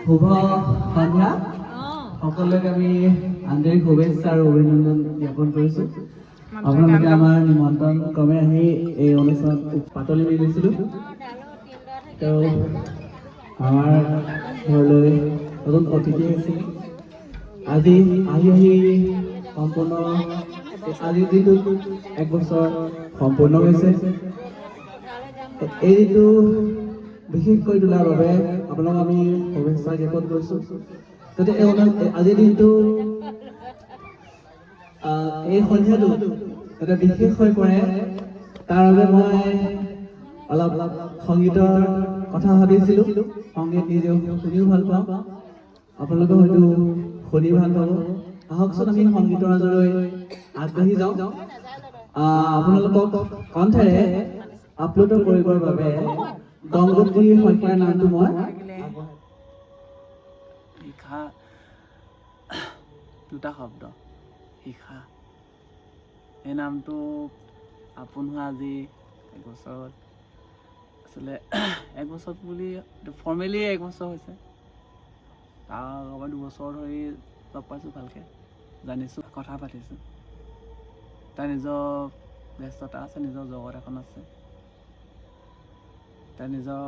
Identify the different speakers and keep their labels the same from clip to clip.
Speaker 1: শুভ সন্ধ্যা সকলোকে আমি আন্তৰিক শুভেচ্ছা আৰু অভিনন্দন জ্ঞাপন কৰিছোঁ। আপোনালোকে আমাৰ নিমন্ত্ৰণ ক্ৰমে আহি এই অনুষ্ঠানত পাতলি মেলিছিলোঁ। তেওঁ আমাৰ ঘৰলৈ নতুন অতিথি আহিছিল। আজি আহি সম্পূৰ্ণ আজি দিনটো 1 বছৰ সম্পূৰ্ণ হৈছে। এই দিনটো বিশেষ কৰি তোলাৰ বাবে আপোনালোক আমি শুভেচ্ছা জ্ঞাপন কৰিছোঁ। যাতে আজিৰ দিনটো এই সন্ধিয়াটো যাতে বিশেষ হৈ পৰে তাৰ বাবে মই অলপ সংগীতৰ কথা ভাবিছিলোঁ। সংগীত নিজেও শুনিও ভাল পাওঁ, আপোনালোকে হয়তো শুনি ভাল পাব। আহকচোন আমি সংগীতৰ মাজলৈ আগবাঢ়ি যাওঁ। আপোনালোকক কণ্ঠেৰে আপলোড কৰিবৰ বাবে গংগোত্ৰী শইকীয়াৰ নামটো মই শিখা দুটা শব্দ শিখা এই নামটো আপোন হোৱা আজি 1 বছৰত আচলতে 1 বছৰ বুলি ফৰ্মেলি 1 বছৰ হৈছে। তাৰ আগৰ 2 বছৰ ধৰি লগ পাইছোঁ, ভালকৈ জানিছোঁ, কথা পাতিছোঁ। তাৰ নিজৰ ব্যস্ততা আছে, নিজৰ জগত এখন আছে। তাই নিজৰ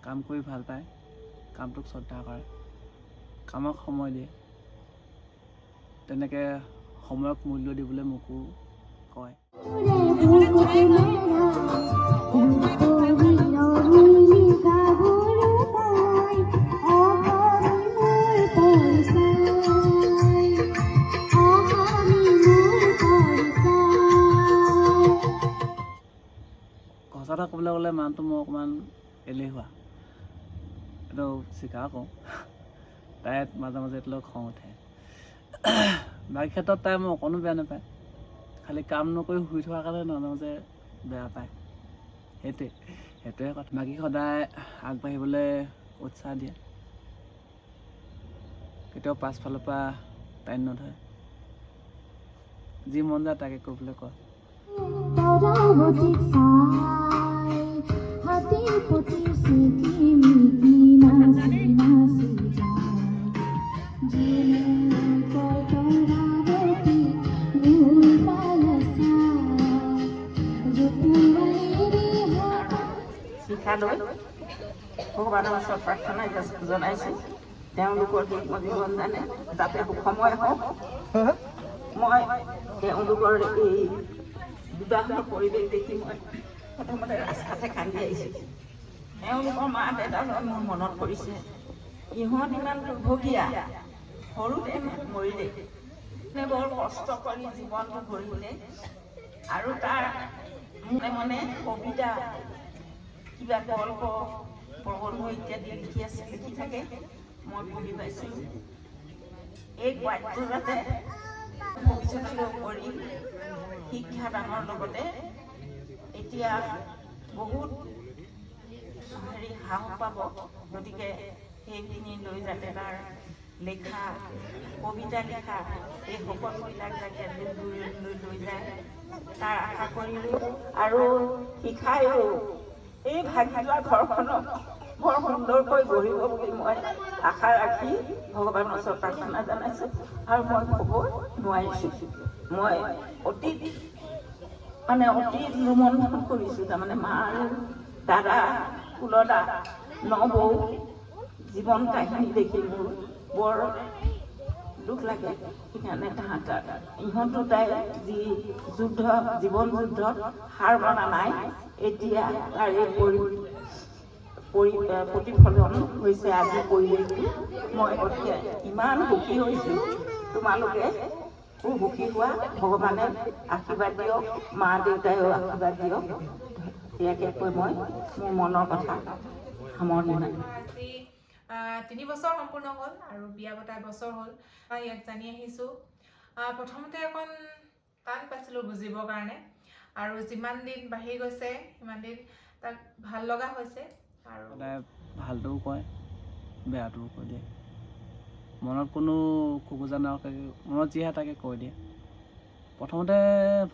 Speaker 1: কাম কৰি ভাল পায়, কামটোক শ্ৰদ্ধা কৰে, কামক সময় দিয়ে। তেনেকৈ সময়ক মূল্য দিবলৈ মোকো কয়। সঁচা ক'বলৈ গ'লে মানুহটো মই অকণমান এলেহুৱা, এইটো স্বীকাৰ কৰোঁ। তাই মাজে মাজে এইটো খং উঠে। বাকী ক্ষেত্ৰত তাই মোক অকণো বেয়া নাপায়, খালি কাম নকৰি শুই থকাৰ কাৰণে মাজে মাজে বেয়া পায়। সেইটোৱে কথা। বাকী সদায় আগবাঢ়িবলৈ উৎসাহ দিয়ে, কেতিয়াও পাছফালৰ পৰা টাইম নধৰে। যি মন যায় তাকে কৰিবলৈ কয়।
Speaker 2: শিক্ষালৈ ভগৱানৰ ওচৰত প্ৰাৰ্থনা জনাইছোঁ। তেওঁলোকৰ জীৱন জানে যাতে সুখময় হওক। মই তেওঁলোকৰ এই বিবাহৰ পৰিৱেশ দেখি মই প্ৰথমতে ৰাস্তাতে কান্দি আহিছোঁ। তেওঁলোকৰ মা দেউতালৈ মোৰ মনত পৰিছে। ইহঁত ইমান দুৰ্ভগীয়া, সৰুতে মৰিলে, বৰ কষ্ট কৰি জীৱনটো গঢ়িলে। আৰু তাৰ মনে মনে কবিতা, কিবা গল্প, প্ৰবন্ধ ইত্যাদি লিখি থাকে, মই পঢ়ি পাইছোঁ। এই বাধ্যতাতে ভৱিষ্যতলৈ কৰি শিক্ষাদানৰ লগতে এতিয়া বহুত সাহস পাব। গতিকে সেইখিনি লৈ যাতে তাৰ লেখা, কবিতা লিখা এই সকলোবিলাক যাতে লৈ যায় তাৰ আশা কৰিলোঁ। আৰু শিক্ষায়ো এই ভাগি যোৱা ঘৰখনক বৰ সুন্দৰকৈ গঢ়িব বুলি মই আশা ৰাখি ভগৱানৰ ওচৰত প্ৰাৰ্থনা জনাইছোঁ। আৰু মই ক'ব নোৱাৰিছোঁ, মই অতি ৰোমন্থন কৰিছোঁ। তাৰমানে মাৰ দাদা কুলদা নবৌ জীৱন কাহিনী দেখি মোৰ বৰ দুখ লাগে। সেইকাৰণে ইহঁতো তাই যি জীৱন যুদ্ধত হাৰ মনা নাই, এতিয়া তাৰে প্ৰতিফলন হৈছে আজি পৰিৱেশটো। মই গতিকে ইমান সুখী হৈছোঁ, তোমালোকে সুখী হোৱা, ভগৱানে আশীৰ্বাদ দিয়ক, মা দেউতাইও আশীৰ্বাদ দিয়ক। ইয়াকে কৈ মই মোৰ মনৰ কথা সামৰণি মাৰিলোঁ।
Speaker 3: 3 বছৰ সম্পূৰ্ণ হ'ল আৰু বিয়া পতা বছৰ হ'ল। ইয়াক জানি আহিছোঁ। প্ৰথমতে অকণ টান পাইছিলোঁ বুজিবৰ কাৰণে, আৰু যিমান দিন বাঢ়ি গৈছে সিমান দিন তাক ভাল লগা হৈছে। আৰু
Speaker 1: ভালটোও কয়, বেয়াটোও কৈ দিয়ে। মনত কোনো খোকোজা নৰখাকৈ মনত যি আহে তাকে কৈ দিয়ে। প্ৰথমতে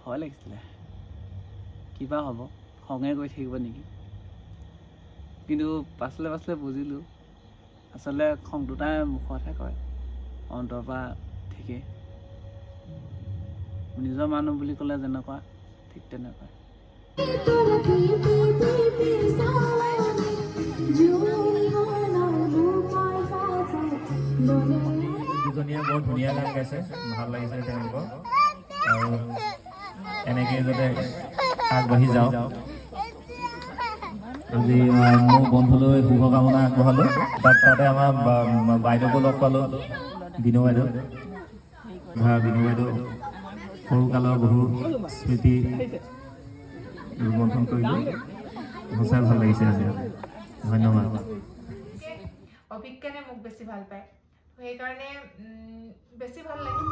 Speaker 1: ভয় লাগিছিলে, কিবা হ'ব, খঙে কৰি থাকিব নেকি। কিন্তু পাছলে পাছলে বুজিলোঁ আচলতে খংটো তাই মুখতহে কয়, অন্তৰ পৰা ঠিকেই। নিজৰ মানুহ বুলি ক'লে যেনেকুৱা ঠিক তেনেকুৱা।
Speaker 4: দুজনীয়ে বৰ ধুনীয়া গান গাইছে, ভাল লাগিছে তেওঁলোকক। আৰু এনেকৈ যাতে আগবাঢ়ি যাওঁ। আজি মোৰ বন্ধুলৈ শুভকামনা আগবঢ়ালোঁ। তাতে আমাৰ বাইদেউকো লগ পালোঁ, বিনু বাইদেউ। বিনু বাইদেউ সৰুকালৰ বহু স্মৃতি ৰোমন্থন কৰিলোঁ। সঁচাই ভাল লাগিছে আজি। ধন্যবাদ।
Speaker 3: অভিজ্ঞানে মোক বেছি ভাল পায়, সেইকাৰণে বেছি ভাল লাগে।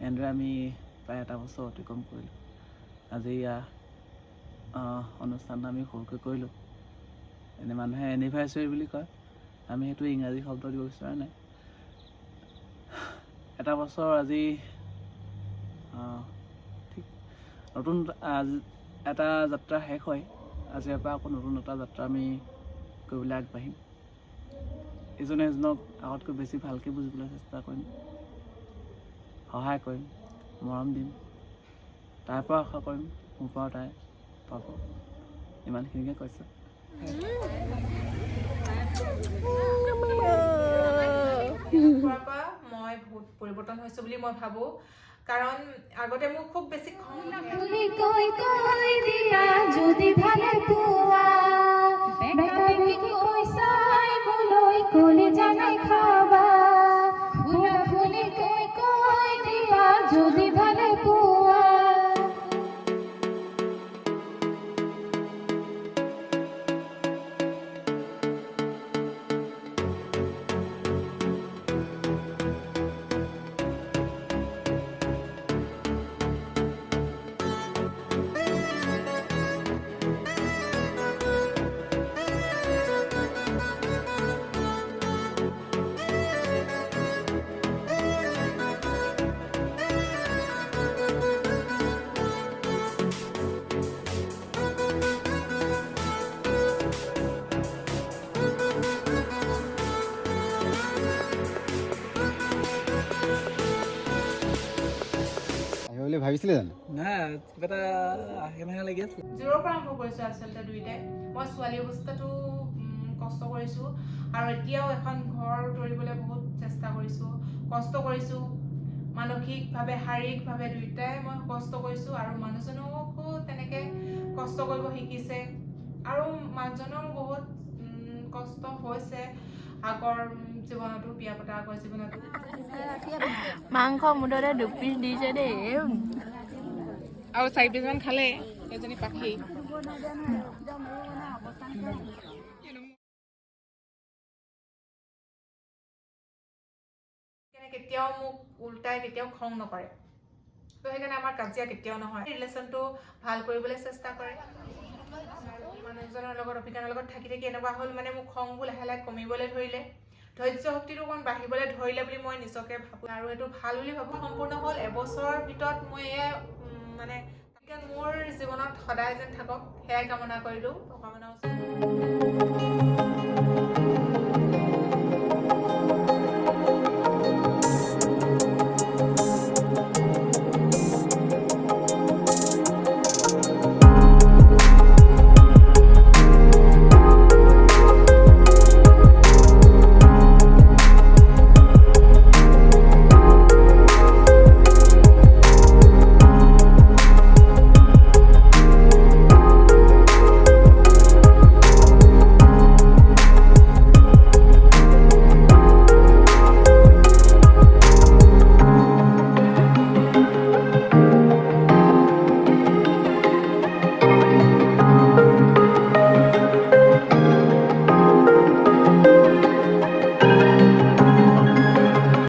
Speaker 1: এনেদৰে আমি প্ৰায় 1 বছৰ অতিক্ৰম কৰিলোঁ। আজি অনুষ্ঠানটো আমি সৰুকৈ কৰিলোঁ। এনে মানুহে এনিভাৰ্চাৰী বুলি কয়, আমি সেইটো ইংৰাজী শব্দ দিব বিচৰা নাই। 1 বছৰ আজি ঠিক নতুন এটা যাত্ৰা শেষ হয়। আজিৰ পৰা আকৌ নতুন এটা যাত্ৰা আমি কৰিবলৈ আগবাঢ়িম। ইজনে সিজনক আগতকৈ বেছি ভালকৈ বুজিবলৈ চেষ্টা কৰিম, সহায় কৰিম, মৰম দিম। তাৰ পৰা আশা কৰিম মোৰ পৰা তাই পাব। ইমানখিনিকে কৈছোঁ।
Speaker 3: মই বহুত পৰিৱৰ্তন হৈছোঁ বুলি মই ভাবোঁ, কাৰণ আগতে মোক খুব বেছি খং
Speaker 5: ভাবিছিলে জানো?
Speaker 1: নাই, কিবা এটা আহে লাগি আছে।
Speaker 3: জোৰৰ পৰা আৰম্ভ কৰিছোঁ আচলতে দুইটাই। মই ছোৱালী অৱস্থাটো কষ্ট কৰিছোঁ, আৰু এতিয়াও এখন ঘৰ তৰিবলৈ বহুত চেষ্টা কৰিছোঁ, কষ্ট কৰিছোঁ। মানসিকভাৱে, শাৰীৰিকভাৱে দুইটাই মই কষ্ট কৰিছোঁ, আৰু মানুহজনকো তেনেকৈ কষ্ট কৰিব শিকিছে। আৰু মানুহজনৰো বহুত কষ্ট হৈছে আগৰ জীৱনতো, বিয়া পতা আগৰ জীৱনতো।
Speaker 6: মাংস মুঠতে 2 পিচ দিছে দেই,
Speaker 3: আৰু 4 পিচমান খালে এজনী পাখি। কেতিয়াও মোক উল্টাই কেতিয়াও খং নকৰে, তো সেইকাৰণে আমাৰ কাজিয়া কেতিয়াও নহয়। ৰিলেশ্যনটো ভাল কৰিবলৈ চেষ্টা কৰে। মানুহজনৰ লগত, অভিজ্ঞানৰ লগত থাকি থাকি এনেকুৱা হ'ল, মানে মোৰ খংবোৰ লাহে লাহে কমিবলৈ ধৰিলে, ধৈৰ্য শক্তিটো অকণ বাঢ়িবলৈ ধৰিলে বুলি মই নিজকে ভাবোঁ, আৰু সেইটো ভাল বুলি ভাবোঁ। সম্পূৰ্ণ হ'ল 1 বছৰৰ ভিতৰত মই মানে মোৰ জীৱনত সদায় যেন থাকক সেয়াই কামনা কৰিলোঁ। ভগৱানৰ ওচৰত